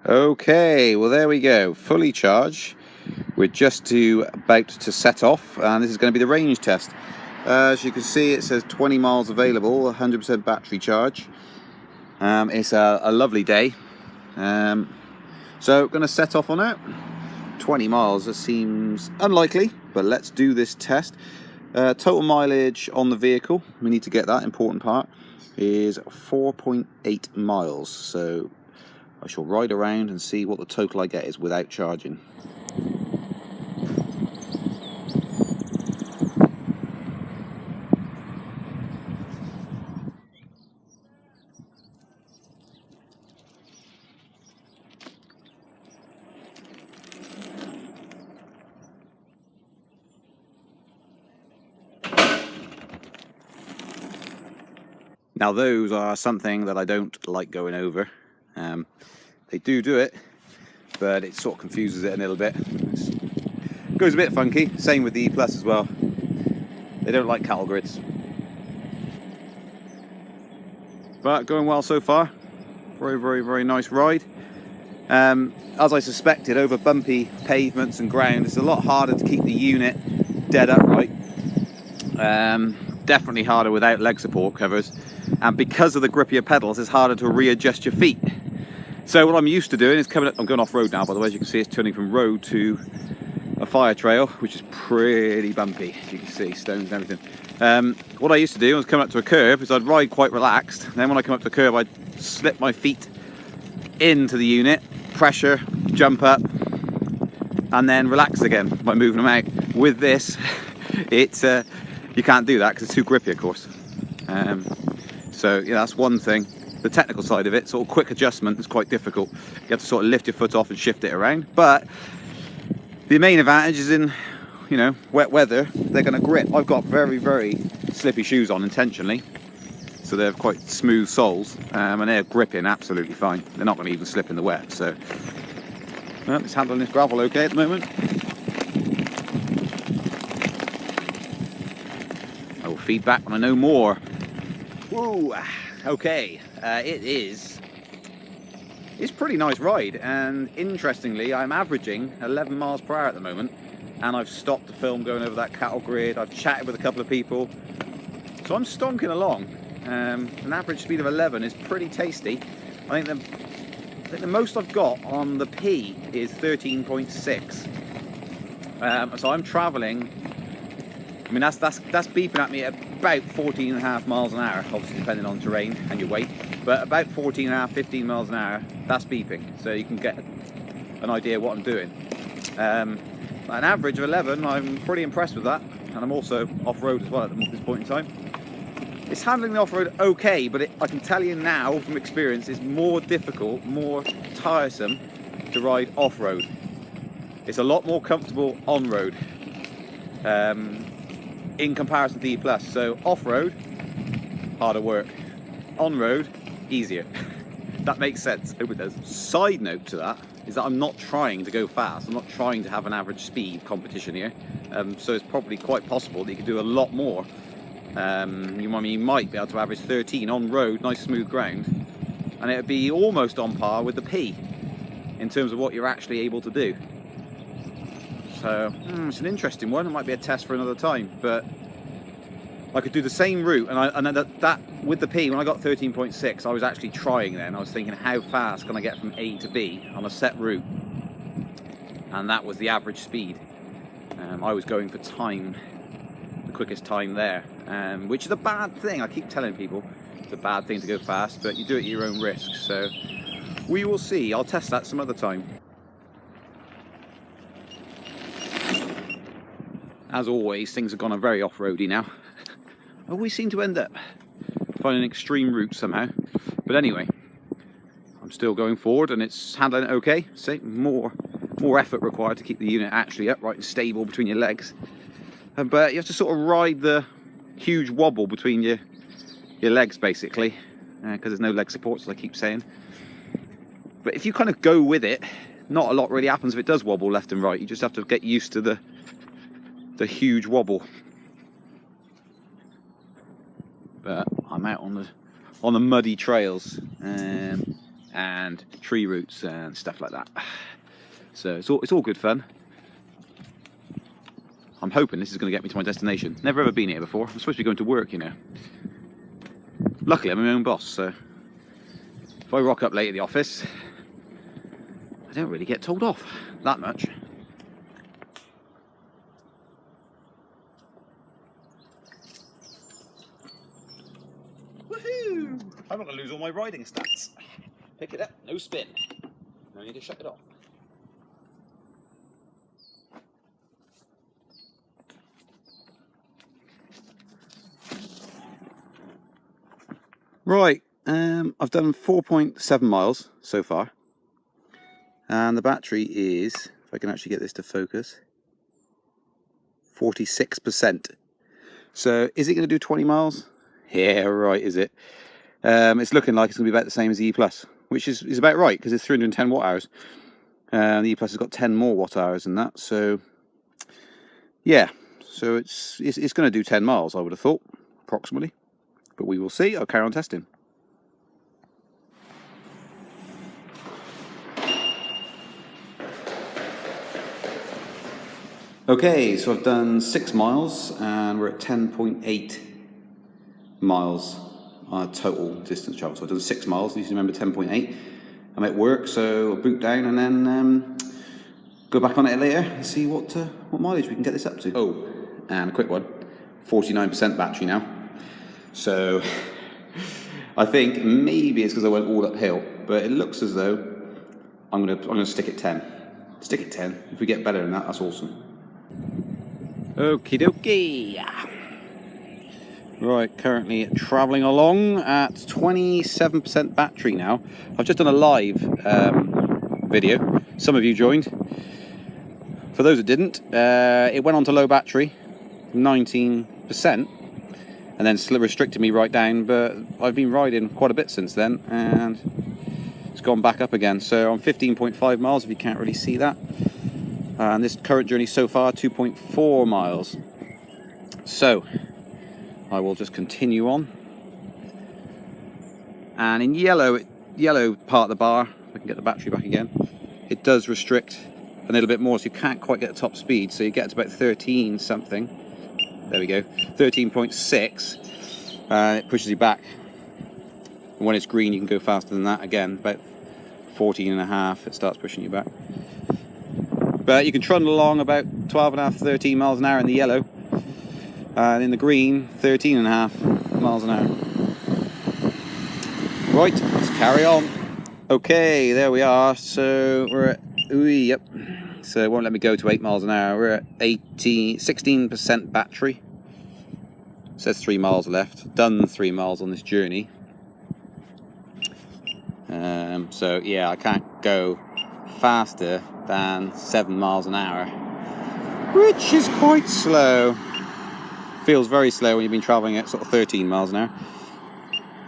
Okay, well there we go, fully charged. We're just about to set off, and this is going to be the range test. As you can see, it says 20 miles available, 100% battery charge. It's a lovely day, so going to set off on it. 20 miles, that seems unlikely, but let's do this test. Total mileage on the vehicle, we need to get that important part, is 4.8 miles. So I shall ride around and see what the total I get is without charging. Now those are something that I don't like going over. They do it, but it sort of confuses it a little bit. It goes a bit funky, same with the E Plus as well. They don't like cattle grids. But going well so far. Very nice ride. As I suspected, over bumpy pavements and ground, it's a lot harder to keep the unit dead upright. Definitely harder without leg support covers. And because of the grippier pedals, it's harder to readjust your feet. So what I'm used to doing is coming up, I'm going off road now, by the way. As you can see, it's turning from road to a fire trail, which is pretty bumpy. As you can see, stones and everything. What I used to do was coming up to a curb is I'd ride quite relaxed. Then when I come up to the curb, I'd slip my feet into the unit, pressure, jump up, and then relax again by moving them out. With this, it's you can't do that because it's too grippy, of course. So yeah, that's one thing. The technical side of it, sort of quick adjustment, is quite difficult. You have to sort of lift your foot off and shift it around. But the main advantage is in, you know, wet weather, they're going to grip. I've got very slippy shoes on intentionally, so they have quite smooth soles, and they're gripping absolutely fine. They're not going to even slip in the wet. So well, it's handling this gravel okay at the moment. I will feedback when I know more. Woo! Okay, it's pretty nice ride, and interestingly, I'm averaging 11 miles per hour at the moment, and I've stopped the film going over that cattle grid. I've chatted with a couple of people, so I'm stonking along. An average speed of 11 is pretty tasty. I think the most I've got on the P is 13.6. So I'm travelling. I mean, that's beeping at me at about 14.5 miles an hour, obviously depending on terrain and your weight, but about 14.5, 15 miles an hour, that's beeping, so you can get an idea what I'm doing. An average of 11, I'm pretty impressed with that, and I'm also off-road as well at this point in time. It's handling the off-road okay, but I can tell you now from experience, it's more difficult, more tiresome to ride off-road. It's a lot more comfortable on-road. In comparison to the E Plus. So off-road, harder work. On-road, easier. That makes sense. I hope it does. Side note to that is that I'm not trying to go fast. I'm not trying to have an average speed competition here. So it's probably quite possible that you could do a lot more. You might be able to average 13 on road, nice smooth ground, and it would be almost on par with the P in terms of what you're actually able to do. So it's an interesting one. It might be a test for another time, but I could do the same route, and that with the P, when I got 13.6, I was actually trying then. I was thinking, how fast can I get from A to B on a set route? And that was the average speed. I was going for time, the quickest time there, which is a bad thing. I keep telling people it's a bad thing to go fast, but you do it at your own risk. So we will see. I'll test that some other time. As always, things have gone very off-roady now. I always seem to end up finding an extreme route somehow. But anyway, I'm still going forward, and it's handling it okay. So more effort required to keep the unit actually upright and stable between your legs. But you have to sort of ride the huge wobble between your legs, basically, because there's no leg support, as I keep saying. But if you kind of go with it, not a lot really happens if it does wobble left and right. You just have to get used to the huge wobble. But I'm out on the muddy trails. and tree roots and stuff like that. So it's all good fun. I'm hoping this is going to get me to my destination. Never ever been here before. I'm supposed to be going to work, you know. Luckily, I'm my own boss, so if I rock up late at the office, I don't really get told off that much. Woohoo! I'm not going to lose all my riding stats. Pick it up, no spin. No need to shut it off. Right, I've done 4.7 miles so far, and the battery is, if I can actually get this to focus, 46%. So is it going to do 20 miles? Yeah, right, is it? It's looking like it's going to be about the same as the E+, which is about right, because it's 310 watt hours. The E+ has got 10 more watt hours than that, so yeah, so it's going to do 10 miles, I would have thought, approximately. But we will see. I'll carry on testing. Okay, so I've done 6 miles and we're at 10.8 miles total distance travel. So I've done 6 miles, you remember 10.8. I'm at work, so I'll boot down and then go back on it later and see what mileage we can get this up to. Oh, and a quick one, 49% battery now. So I think maybe it's because I went all uphill, but it looks as though I'm gonna stick at 10. Stick at 10. If we get better than that, that's awesome. Okie dokie. Right, currently travelling along at 27% battery now. I've just done a live video. Some of you joined. For those that didn't, it went on to low battery, 19%, and then restricted me right down, but I've been riding quite a bit since then, and it's gone back up again. So I'm 15.5 miles, if you can't really see that. And this current journey so far, 2.4 miles. So I will just continue on. And in yellow part of the bar, if I can get the battery back again, it does restrict a little bit more, so you can't quite get the top speed. So you get to about 13 something. There we go, 13.6. It pushes you back. And when it's green, you can go faster than that. Again, about 14.5, it starts pushing you back. But you can trundle along about 12.5, 13 miles an hour in the yellow. And in the green, 13.5 miles an hour. Right, let's carry on. Okay, there we are. So we're at, yep. So it won't let me go to 8 miles an hour. We're at 16% battery. It says 3 miles left. Done 3 miles on this journey. So yeah, I can't go faster than 7 miles an hour, which is quite slow. Feels very slow when you've been travelling at sort of 13 miles an hour.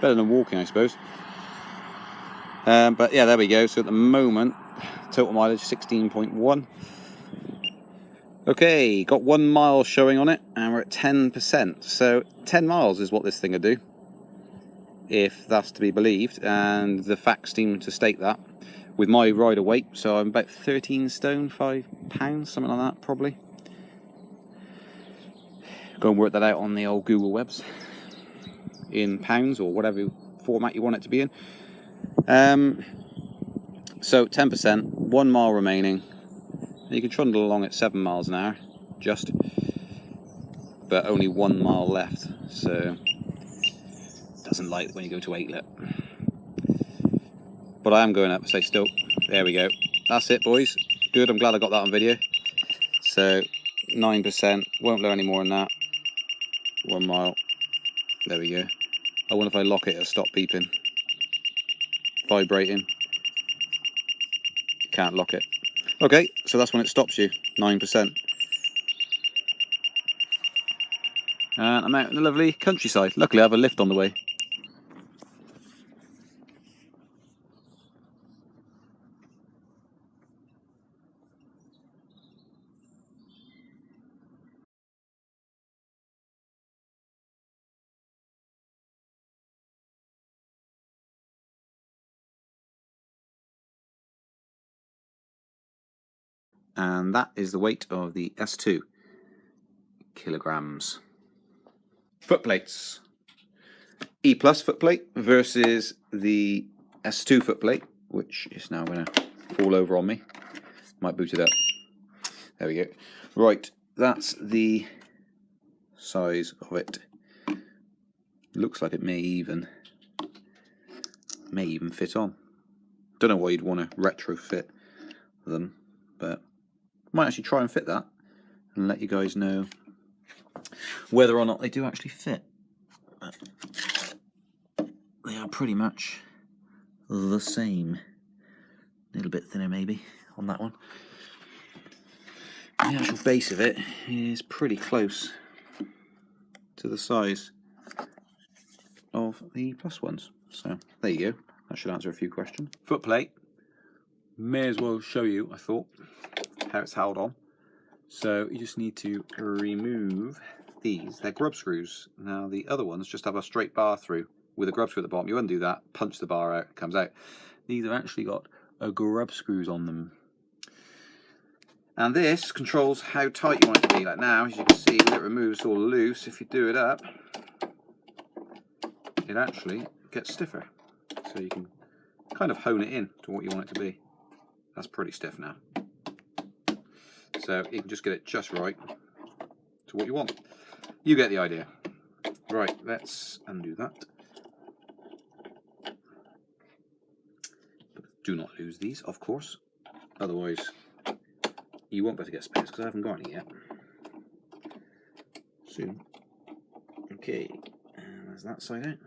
Better than walking, I suppose. But yeah, there we go. So at the moment, total mileage 16.1. Okay, got 1 mile showing on it, and we're at 10%. So 10 miles is what this thing will do, if that's to be believed, and the facts seem to state that. With my rider weight, so I'm about 13 stone, 5 pounds, something like that, probably. Go and work that out on the old Google Webs in pounds or whatever format you want it to be in. So 10%, 1 mile remaining. You can trundle along at 7 miles an hour, just, but only 1 mile left. So doesn't like when you go to 8 lit. But I am going up, stay still. There we go. That's it, boys. Good, I'm glad I got that on video. So 9%, won't blow any more than that. 1 mile. There we go. I wonder if I lock it, it'll stop beeping. Vibrating. Can't lock it. Okay, so that's when it stops you, 9%. And I'm out in the lovely countryside. Luckily I have a lift on the way. and that is the weight of the S2, kilograms. Foot plates. E Plus footplate versus the S2 footplate, which is now going to fall over on me. Might boot it up. There we go. Right, that's the size of it. Looks like it may even fit on. Don't know why you'd want to retrofit them, but might actually try and fit that and let you guys know whether or not they do actually fit. They are pretty much the same. A little bit thinner maybe on that one. The actual base of it is pretty close to the size of the Plus ones. So there you go. That should answer a few questions. Foot plate. May as well show you, I thought, how it's held on. So you just need to remove these. They're grub screws. Now the other ones just have a straight bar through with a grub screw at the bottom. You undo that, punch the bar out, it comes out. These have actually got grub screws on them. And this controls how tight you want it to be. Like now, as you can see, when it removes all loose, if you do it up, it actually gets stiffer. So you can kind of hone it in to what you want it to be. That's pretty stiff now. So you can just get it just right to what you want. You get the idea. Right, let's undo that. But do not lose these, of course. Otherwise, you won't be able to get spares because I haven't got any yet. Soon. Okay, and there's that side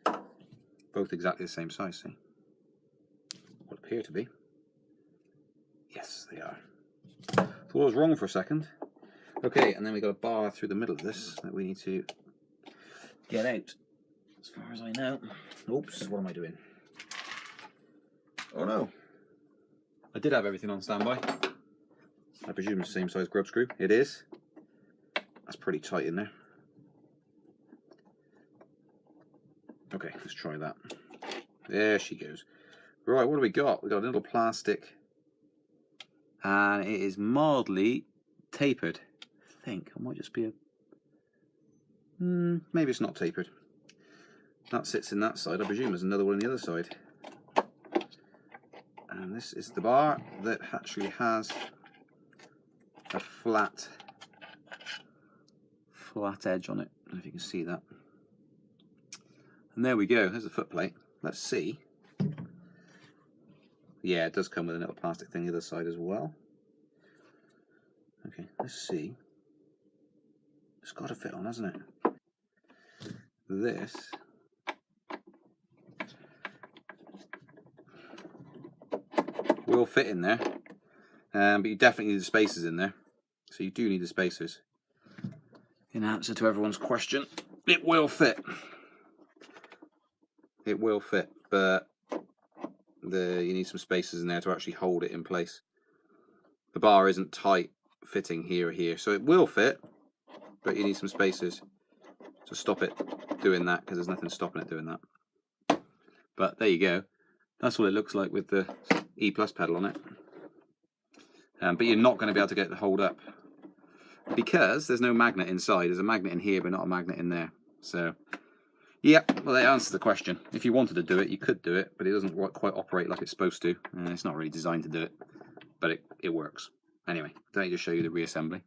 out. Both exactly the same size, see? Would appear to be. Yes, they are. Thought I was wrong for a second. Okay, and then we got a bar through the middle of this that we need to get out. As far as I know. Oops, what am I doing? Oh no. I did have everything on standby. I presume it's the same size grub screw. It is. That's pretty tight in there. Okay, let's try that. There she goes. Right, what do we got? We got a little plastic, and it is mildly tapered. I think it might just be a. Maybe it's not tapered. That sits in that side. I presume there's another one on the other side. And this is the bar that actually has a flat edge on it. I don't know if you can see that. And there we go. There's the foot plate. Let's see. Yeah, it does come with a little plastic thing the other side as well. Okay, let's see. It's got to fit on, hasn't it? This will fit in there, but you definitely need the spacers in there. So you do need the spacers. In answer to everyone's question, it will fit. It will fit, but you need some spacers in there to actually hold it in place. The bar isn't tight fitting here or here, so it will fit, but you need some spacers to stop it doing that, because there's nothing stopping it doing that. But there you go. That's what it looks like with the E Plus pedal on it. But you're not going to be able to get it to hold up because there's no magnet inside. There's a magnet in here, but not a magnet in there. So, yeah, well, that answers the question. If you wanted to do it, you could do it, but it doesn't quite operate like it's supposed to. It's not really designed to do it, but it works. Anyway, don't I just show you the reassembly?